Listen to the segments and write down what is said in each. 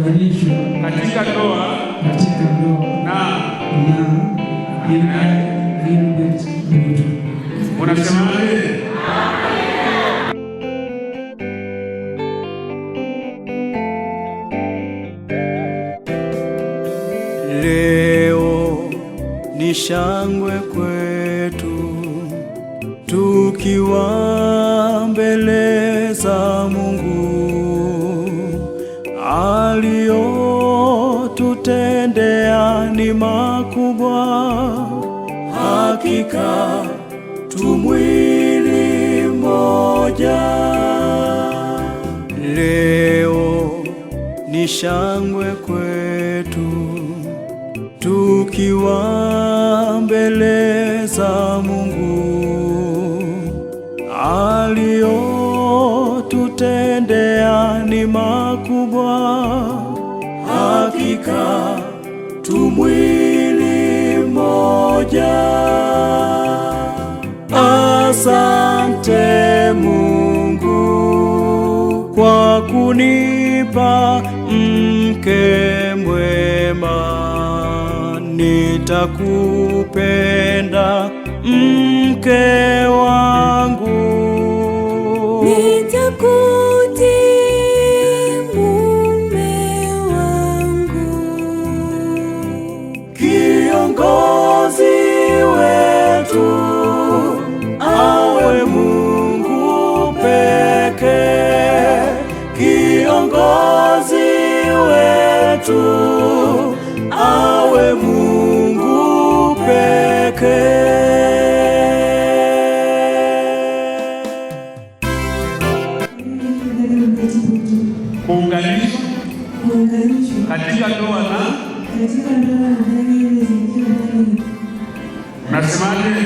kuunganishwa katika ndoa na Gilbert Mwitu. Unasemaje? Leo ni shangwe kwetu, tukiwa mbele za Mungu. Aliyotutendea ni makubwa, hakika tu mwili mmoja. Leo ni shangwe kwetu, tukiwa mbele za Mungu. Aliyotutendea ni makubwa, hakika tu mwili mmoja. Asante Mungu kwa kunipa mke mwema, nitakupenda mke wangu. Nitakutii mume wangu. Kiongozi wetu awe Mungu pekee. Kiongozi wetu awe Mungu pekee. Kuunganishwa katika ndoa na unasemaje?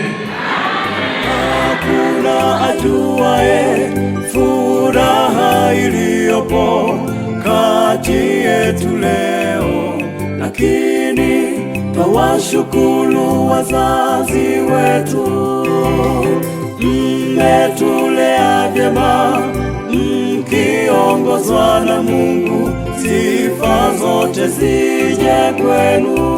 Hakuna ajuaye furaha iliyopo kati yetu leo, lakini twawashukuru wazazi wetu. Mmetulea vyema mkiongozwa na Mungu, sifa zote zije kwenu.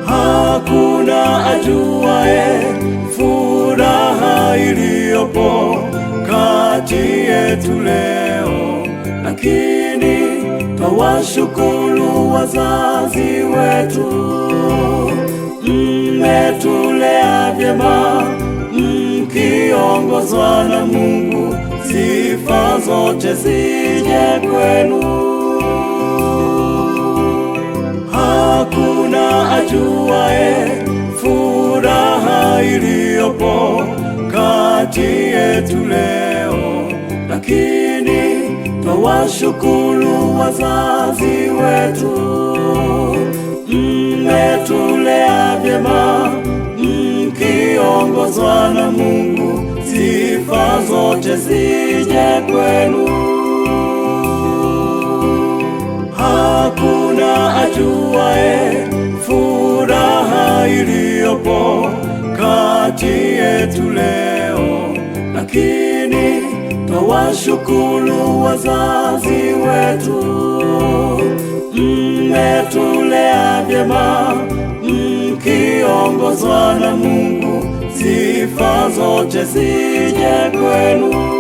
Hakuna ajuaye furaha iliyopo kati yetu leo, lakini twawashukuru wazazi wetu. Mmetulea vyema mkiongozwa na Mungu, sifa zote zije kwenu. Hakuna ajuaye furaha iliyopo kati yetu leo, lakini twawashukuru wazazi wetu. Mmetulea vyema mkiongozwa na Mungu, sifa zote zije kwenu. Hakuna ajuaye furaha iliyopo kati yetu leo, lakini twawashukuru wazazi wetu. Mmetulea vyema mkiongozwa na Mungu, sifa zote zije kwenu.